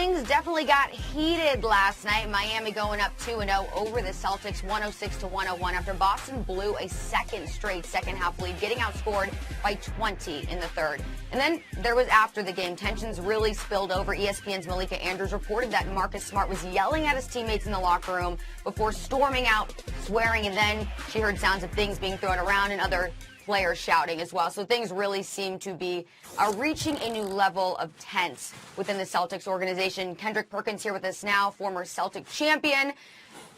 things definitely got heated last night. Miami going up 2-0 over the Celtics, 106-101 after Boston blew a second straight second-half lead, getting outscored by 20 in the third. And then there was after the game. Tensions really spilled over. ESPN's Malika Andrews reported that Marcus Smart was yelling at his teammates in the locker room before storming out, swearing, and then she heard sounds of things being thrown around and other players shouting as well. So things really seem to be reaching a new level of tense within the Celtics organization. Kendrick Perkins here with us now, former Celtic champion.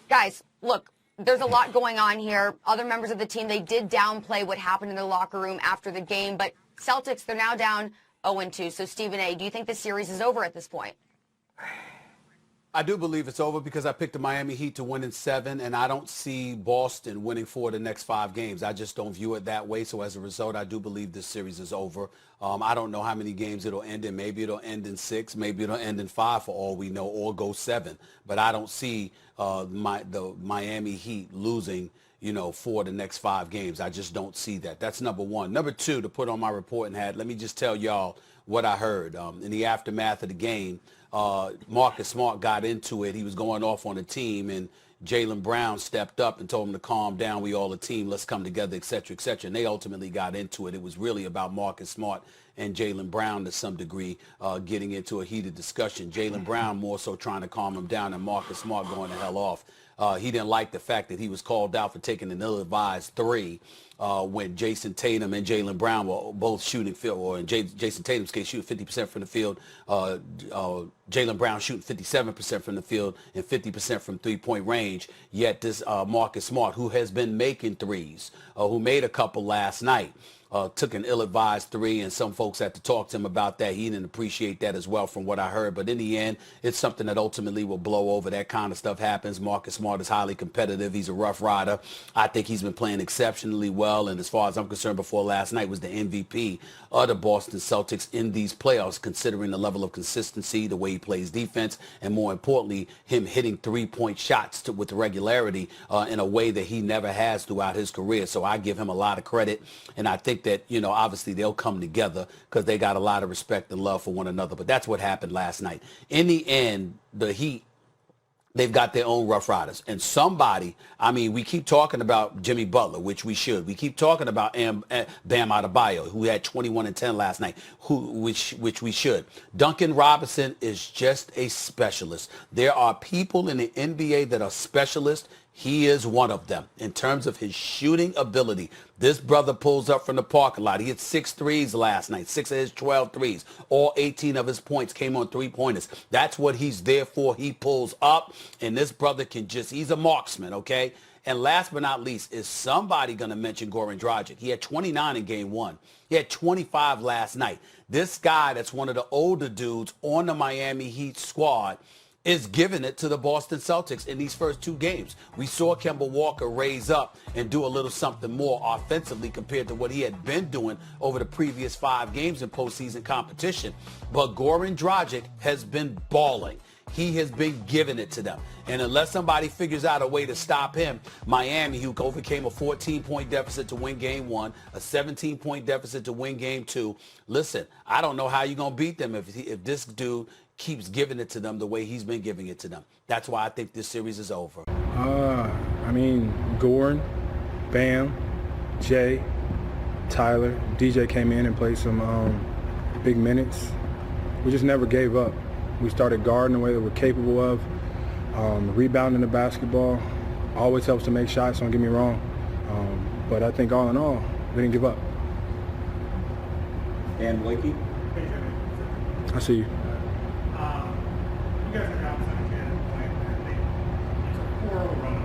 Guys, look, there's a lot going on here. Other members of the team, they did downplay what happened in the locker room after the game, but Celtics, they're now down 0-2. So Stephen A., do you think the series is over at this point? I do believe it's over because I picked the Miami Heat to win in 7, and I don't see Boston winning 4 of the next 5 games. I just don't view it that way. So as a result, I do believe this series is over. I don't know how many games it'll end in. Maybe it'll end in 6. Maybe it'll end in 5 for all we know, or go 7. But I don't see the Miami Heat losing 4 of the next 5 games. I just don't see that. That's number one. Number two, to put on my reporting hat, let me just tell y'all what I heard. In the aftermath of the game, Marcus Smart got into it. He was going off on the team, and Jaylen Brown stepped up and told him to calm down. We all a team. Let's come together, et cetera, et cetera. And they ultimately got into it. It was really about Marcus Smart and Jaylen Brown to some degree getting into a heated discussion. Jaylen Brown more so trying to calm him down, and Marcus Smart going the hell off. He didn't like the fact that he was called out for taking an ill-advised 3 when Jason Tatum and Jaylen Brown were both shooting field, or in Jason Tatum's case, shooting 50% from the field. Jaylen Brown shooting 57% from the field and 50% from three-point range. Yet this Marcus Smart, who has been making threes, who made a couple last night, took an ill-advised 3, and some folks had to talk to him about that. He didn't appreciate that as well from what I heard. But in the end, it's something that ultimately will blow over. That kind of stuff happens. Marcus Smart is highly competitive. He's a rough rider. I think he's been playing exceptionally well, and as far as I'm concerned, before last night was the MVP of the Boston Celtics in these playoffs, considering the level of consistency, the way he plays defense, and more importantly, him hitting three-point shots with regularity in a way that he never has throughout his career. So I give him a lot of credit, and I think that, obviously they'll come together because they got a lot of respect and love for one another. But that's what happened last night. In the end, the Heat, they've got their own rough riders. And somebody, we keep talking about Jimmy Butler, which we should. We keep talking about Bam Adebayo, who had 21 and 10 last night, which we should. Duncan Robinson is just a specialist. There are people in the NBA that are specialists. He is one of them in terms of his shooting ability. This brother pulls up from the parking lot. He hit 6 threes last night, 6 of his 12 threes. All 18 of his points came on three-pointers. That's what he's there for. He pulls up, and this brother he's a marksman, okay? And last but not least, is somebody going to mention Goran Dragic? He had 29 in game 1. He had 25 last night. This guy that's one of the older dudes on the Miami Heat squad is giving it to the Boston Celtics in these first 2 games. We saw Kemba Walker raise up and do a little something more offensively compared to what he had been doing over the previous 5 games in postseason competition. But Goran Dragic has been balling. He has been giving it to them. And unless somebody figures out a way to stop him, Miami, who overcame a 14-point deficit to win game 1, a 17-point deficit to win game 2, listen, I don't know how you're going to beat them if this dude keeps giving it to them the way he's been giving it to them. That's why I think this series is over. Goran, Bam, Jay, Tyler, DJ came in and played some big minutes. We just never gave up. We started guarding the way that we're capable of. Rebounding the basketball always helps to make shots, don't get me wrong. But I think all in all, we didn't give up. And Blakey? I see you. You guys are down 17 at the point, and it's a 4-0 run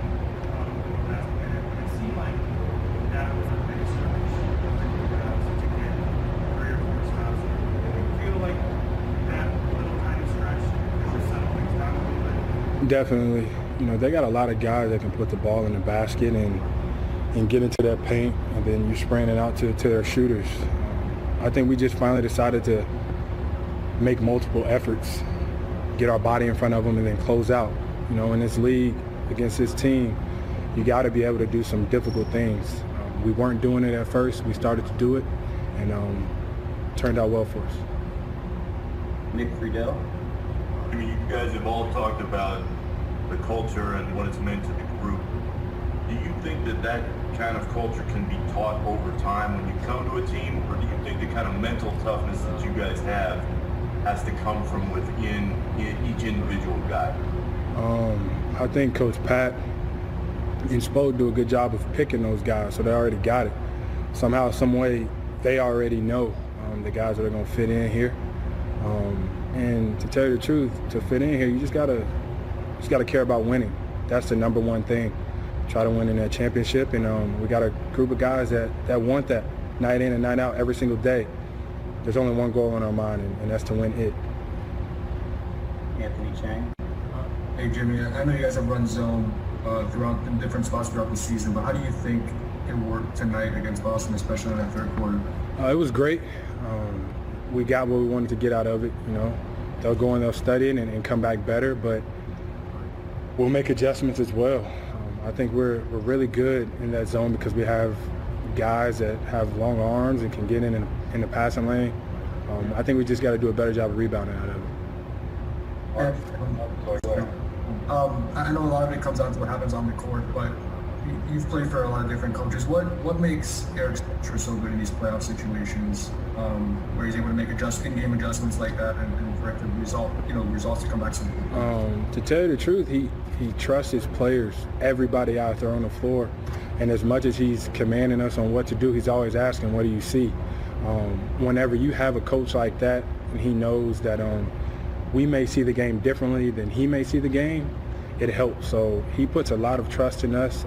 over the last minute. It seemed like that was the biggest challenge to get 3 or 4 stops. Do you feel like that little tiny stretch just settled things down a little bit? Definitely. They got a lot of guys that can put the ball in the basket and get into that paint, and then you're spraying it out to their shooters. I think we just finally decided to make multiple efforts, get our body in front of them, and then close out. In this league, against this team, you got to be able to do some difficult things. We weren't doing it at first. We started to do it, and turned out well for us. Nick Friedel? I mean, you guys have all talked about the culture and what it's meant to the group. Do you think that that kind of culture can be taught over time when you come to a team, or do you think the kind of mental toughness that you guys have has to come from within each individual guy? I think Coach Pat and Spo do a good job of picking those guys, so they already got it. Somehow, some way, they already know the guys that are going to fit in here. And to tell you the truth, to fit in here, you just gotta care about winning. That's the number one thing. Try to win in that championship, and we got a group of guys that want that night in and night out every single day. There's only one goal in our mind, and that's to win it. Anthony Chang. Hey Jimmy, I know you guys have run zone throughout in different spots throughout the season, but how do you think it worked tonight against Boston, especially in that third quarter? It was great. We got what we wanted to get out of it. They'll go and they'll study it and come back better, but we'll make adjustments as well. I think we're really good in that zone because we have guys that have long arms and can get in the passing lane. I think we just got to do a better job of rebounding out of it. I know a lot of it comes down to what happens on the court, but you've played for a lot of different coaches. What makes Eric Spoelstra so good in these playoff situations, where he's able to make in-game adjustments like that and for it to results to come back simple? To tell you the truth, he trusts his players, everybody out there on the floor, and as much as he's commanding us on what to do, he's always asking, "What do you see?" Whenever you have a coach like that, and he knows that we may see the game differently than he may see the game, it helps. So he puts a lot of trust in us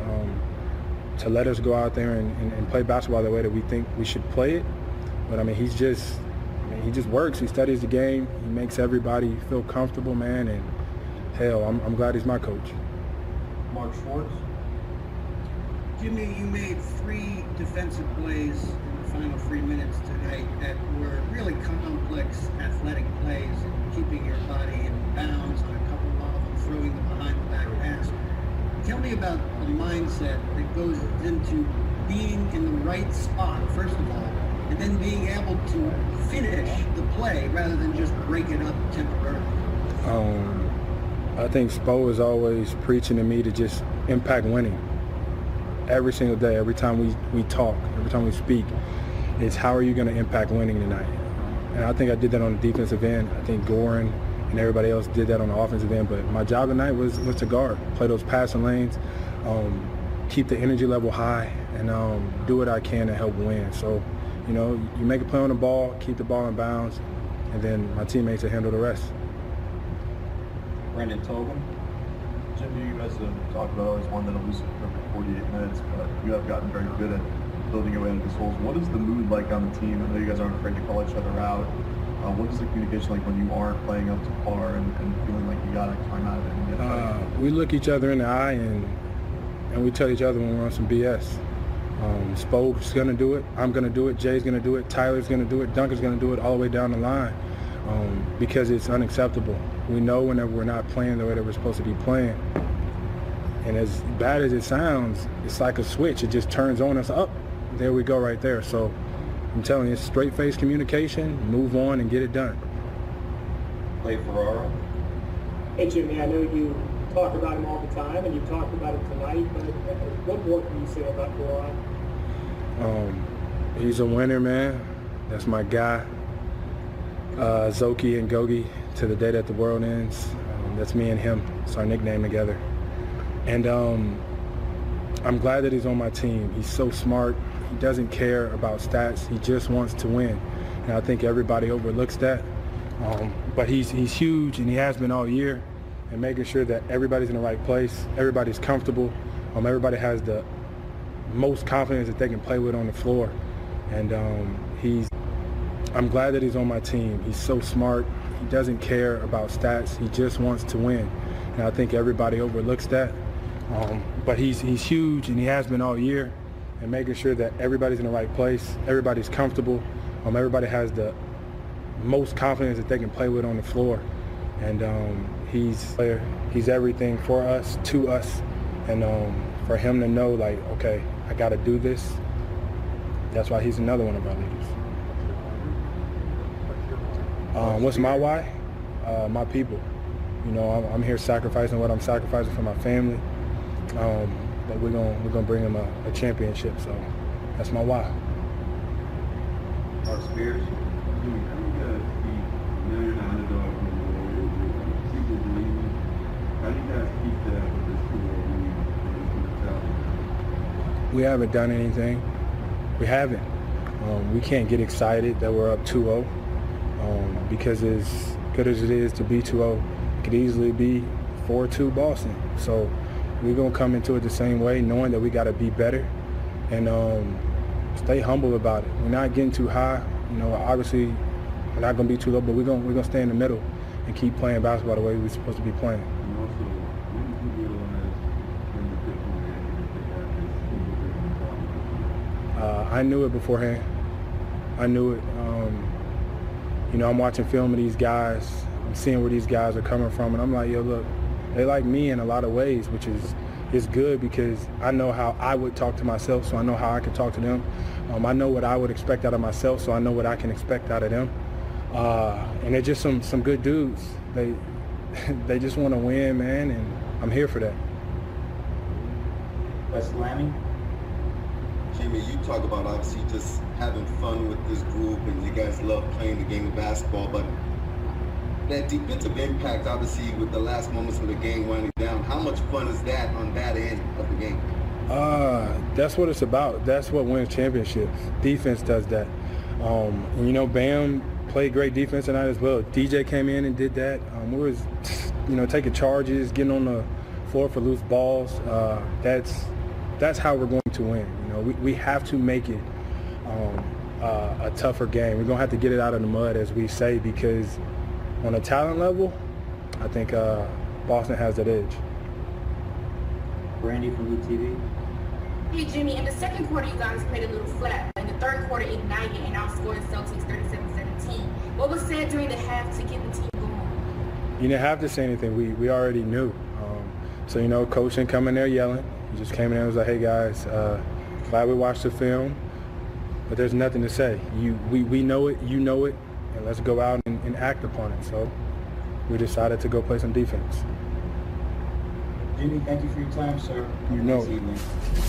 to let us go out there and play basketball the way that we think we should play it. But he just works. He studies the game. He makes everybody feel comfortable, man. And hell, I'm glad he's my coach. Mark Schwartz. Jimmy, you made 3 defensive plays in the final 3 minutes tonight that were really complex athletic plays, keeping your body in bounds on a couple of them, throwing the behind-the-back pass. Tell me about the mindset that goes into being in the right spot, first of all, and then being able to finish the play rather than just break it up temporarily. I think Spo is always preaching to me to just impact winning. Every single day, every time we talk, every time we speak, it's how are you going to impact winning tonight? And I think I did that on the defensive end. I think Goran and everybody else did that on the offensive end. But my job tonight was to guard, play those passing lanes, keep the energy level high, and do what I can to help win. So, you make a play on the ball, keep the ball in bounds, and then my teammates will handle the rest. Brendan Tobin. Jimmy, you guys have talked about always one that elusive for 48 minutes, but you have gotten very good at building your way out of these holes. What is the mood like on the team? I know you guys aren't afraid to call each other out. What is the communication like when you aren't playing up to par and feeling like you got to climb out of it and get better? We look each other in the eye and we tell each other when we're on some BS. Spo's going to do it. I'm going to do it. Jay's going to do it. Tyler's going to do it. Duncan's going to do it all the way down the line because it's unacceptable. We know whenever we're not playing the way that we're supposed to be playing. And as bad as it sounds, it's like a switch. It just turns on us up. There we go right there. So I'm telling you, it's straight-faced communication, move on and get it done. Clay Ferraro. Hey Jimmy, I know you talk about him all the time and you talked about it tonight, but what more can you say about Goran? He's a winner, man. That's my guy. Zoki and Gogi, to the day that the world ends. That's me and him. It's our nickname together. And I'm glad that he's on my team. He's so smart. He doesn't care about stats. He just wants to win. And I think everybody overlooks that. But he's huge, and he has been all year, and making sure that everybody's in the right place, everybody's comfortable, everybody has the most confidence that they can play with on the floor. And I'm glad that he's on my team. He's so smart. He doesn't care about stats. He just wants to win. And I think everybody overlooks that. But he's huge, and he has been all year, and making sure that everybody's in the right place, everybody's comfortable, everybody has the most confidence that they can play with on the floor. And he's everything for us, to us, and for him to know, like, okay, I got to do this. That's why he's another one of our leaders. What's my why? My people. You know, I'm here sacrificing what I'm sacrificing for my family. But we're gonna bring them a championship. So that's my why. Mark Spears. How do you guys keep, now you're not underdog anymore, people believe you. How do you guys keep that with this 2-0 lead and this mentality? We haven't done anything. We haven't. We can't get excited that we're up 2-0 because as good as it is to be 2-0, it could easily be 4-2 Boston. So we're going to come into it the same way, knowing that we got to be better and stay humble about it. We're not getting too high. You know, obviously we're not going to be too low, but we're going to stay in the middle and keep playing basketball the way we're supposed to be playing. And also, when did you realize in the Pittsburgh game that they had this I knew it beforehand. I knew it. You know, I'm watching film of these guys. I'm seeing where these guys are coming from, and I'm like, yo, look, they like me in a lot of ways, which is good because I know how I would talk to myself, so I know how I can talk to them. I know what I would expect out of myself, so I know what I can expect out of them. And they're just some good dudes. They just want to win, man, and I'm here for that. Wes Lammy. Jimmy, you talk about obviously just having fun with this group and you guys love playing the game of basketball, but that defensive impact, obviously, with the last moments of the game winding down, how much fun is that on that end of the game? That's what it's about. That's what wins championships. Defense does that. And, you know, Bam played great defense tonight as well. DJ came in and did that. We was, you know, taking charges, getting on the floor for loose balls. That's how we're going to win. You know, we have to make it a tougher game. We're going to have to get it out of the mud, as we say, because on a talent level, I think Boston has that edge. Brandy from UTV. Hey, Jimmy, in the second quarter, you guys played a little flat. In the third quarter, ignited and outscored Celtics 37-17. What was said during the half to get the team going? You didn't have to say anything. We already knew. So, you know, coach didn't come in there yelling. He just came in there and was like, hey, guys, glad we watched the film, but there's nothing to say. We know it, you know it, and let's go out and act upon it. So we decided to go play some defense. Jimmy, thank you for your time, sir. You know it.